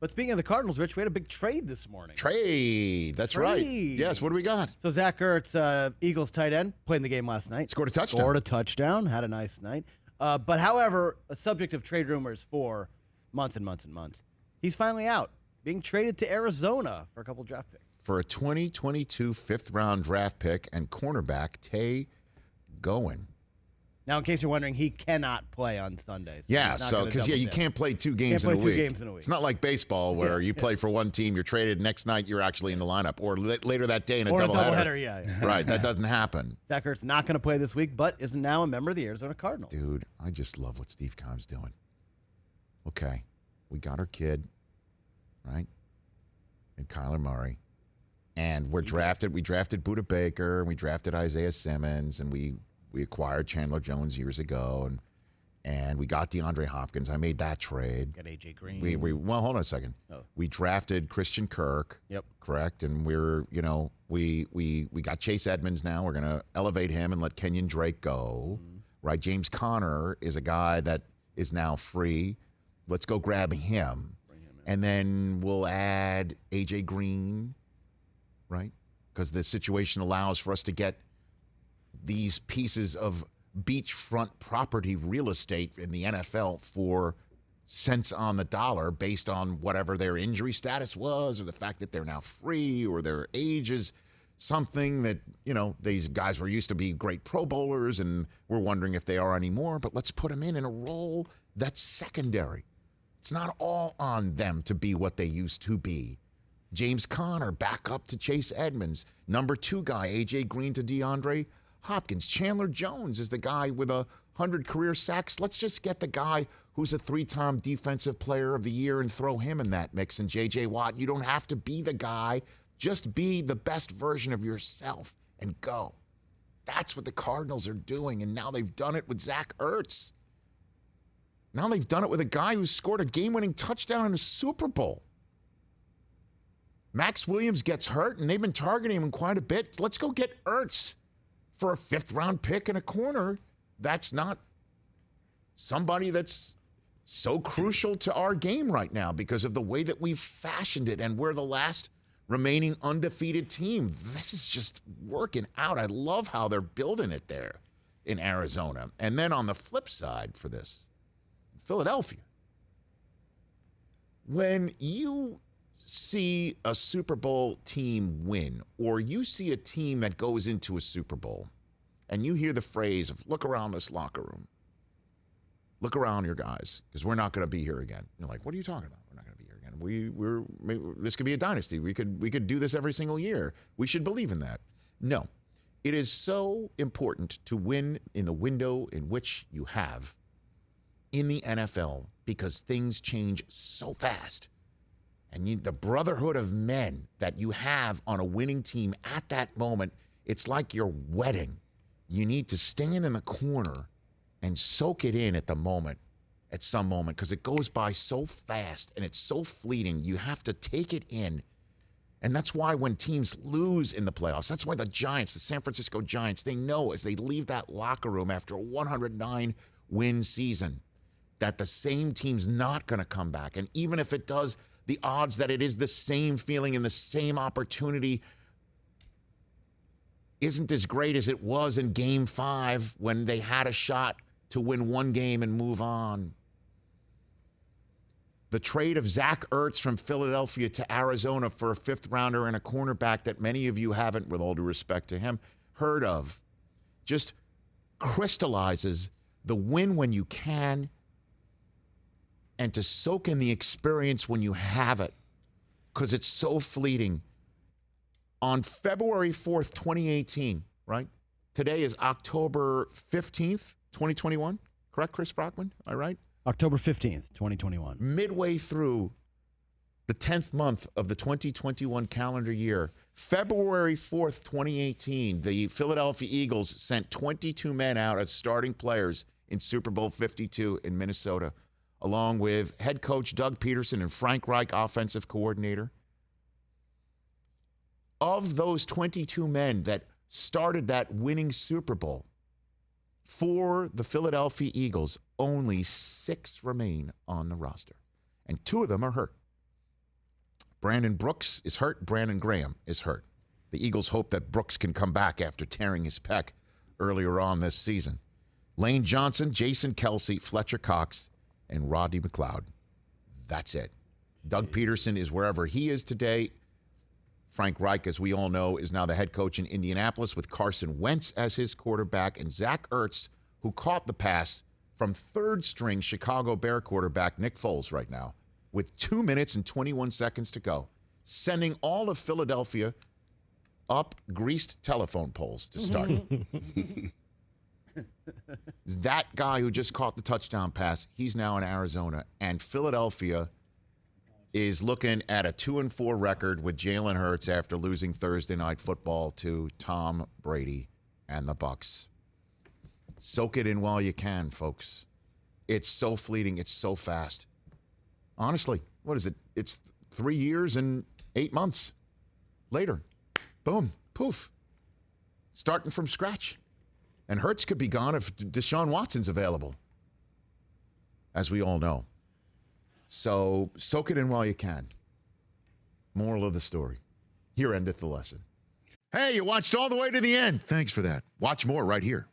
But speaking of the Cardinals, Rich, we had a big trade this morning. That's right. Yes, what do we got? So Zach Ertz, Eagles tight end, played in the game last night. Scored a touchdown. Had a nice night. But however, a subject of trade rumors for months and months and months. He's finally out, being traded to Arizona for a couple draft picks. For a 2022 fifth-round draft pick and cornerback, Tay Gowan. Now, in case you're wondering, he cannot play on Sundays. Yeah, because you can't play two games in a week. It's not like baseball where you play for one team, you're traded, next night you're actually in the lineup, or later that day in a doubleheader. Yeah. Right, that doesn't happen. Zach Ertz not going to play this week, but is now a member of the Arizona Cardinals. Dude, I just love what Steve Keim's doing. Okay, we got our kid, right, and Kyler Murray. And we drafted Budda Baker, and we drafted Isaiah Simmons, and we acquired Chandler Jones years ago, and we got DeAndre Hopkins. I made that trade. Got A.J. Green. Well, hold on a second. Oh. We drafted Christian Kirk. Yep. Correct. And we got Chase Edmonds now. We're going to elevate him and let Kenyon Drake go. Mm-hmm. Right. James Conner is a guy that is now free. Let's go grab him. Bring him in. And then we'll add A.J. Green. Right? Because the situation allows for us to get these pieces of beachfront property real estate in the NFL for cents on the dollar based on whatever their injury status was, or the fact that they're now free, or their age is something that, these guys were used to be great Pro Bowlers and we're wondering if they are anymore. But let's put them in a role that's secondary. It's not all on them to be what they used to be. James Conner back up to Chase Edmonds. Number 2 guy, A.J. Green to DeAndre Hopkins. Chandler Jones is the guy with 100 career sacks. Let's just get the guy who's a 3-time defensive player of the year and throw him in that mix. And J.J. Watt, you don't have to be the guy. Just be the best version of yourself and go. That's what the Cardinals are doing, and now they've done it with Zach Ertz. Now they've done it with a guy who scored a game-winning touchdown in a Super Bowl. Max Williams gets hurt, and they've been targeting him quite a bit. Let's go get Ertz for a 5th-round pick and a corner. That's not somebody that's so crucial to our game right now because of the way that we've fashioned it, and we're the last remaining undefeated team. This is just working out. I love how they're building it there in Arizona. And then on the flip side for this, Philadelphia. When you see a Super Bowl team win, or you see a team that goes into a Super Bowl, and you hear the phrase of, look around this locker room, look around your guys, because we're not going to be here again. You're like, what are you talking about? We're not going to be here again. This could be a dynasty. We could do this every single year. We should believe in that. No. It is so important to win in the window in which you have in the NFL, because things change so fast. And the brotherhood of men that you have on a winning team at that moment, it's like your wedding. You need to stand in the corner and soak it in at some moment, because it goes by so fast and it's so fleeting. You have to take it in. And that's why when teams lose in the playoffs, that's why the Giants, the San Francisco Giants, they know as they leave that locker room after a 109-win season that the same team's not going to come back. And even if it does, the odds that it is the same feeling and the same opportunity isn't as great as it was in Game 5 when they had a shot to win one game and move on. The trade of Zach Ertz from Philadelphia to Arizona for a 5th-rounder and a cornerback that many of you haven't, with all due respect to him, heard of, just crystallizes the win when you can, and to soak in the experience when you have it, because it's so fleeting. On February 4th, 2018, right? Today is October 15th, 2021. Correct, Chris Brockman? All right? October 15th, 2021. Midway through the 10th month of the 2021 calendar year, February 4th, 2018, the Philadelphia Eagles sent 22 men out as starting players in Super Bowl 52 in Minnesota, along with head coach Doug Peterson and Frank Reich, offensive coordinator. Of those 22 men that started that winning Super Bowl for the Philadelphia Eagles, only 6 remain on the roster. And 2 of them are hurt. Brandon Brooks is hurt. Brandon Graham is hurt. The Eagles hope that Brooks can come back after tearing his pec earlier on this season. Lane Johnson, Jason Kelsey, Fletcher Cox, and Rodney McLeod. That's it. Doug Peterson is wherever he is today. Frank Reich, as we all know, is now the head coach in Indianapolis with Carson Wentz as his quarterback. And Zach Ertz, who caught the pass from third-string Chicago Bear quarterback Nick Foles right now, with 2 minutes and 21 seconds to go, sending all of Philadelphia up greased telephone poles to start. That guy who just caught the touchdown pass, he's now in Arizona. And Philadelphia is looking at a 2-4 record with Jalen Hurts after losing Thursday Night Football to Tom Brady and the Bucs. Soak it in while you can, folks. It's so fleeting. It's so fast. Honestly, what is it? It's 3 years and 8 months later. Boom, poof. Starting from scratch. And Hurts could be gone if Deshaun Watson's available, as we all know. So soak it in while you can. Moral of the story. Here endeth the lesson. Hey, you watched all the way to the end. Thanks for that. Watch more right here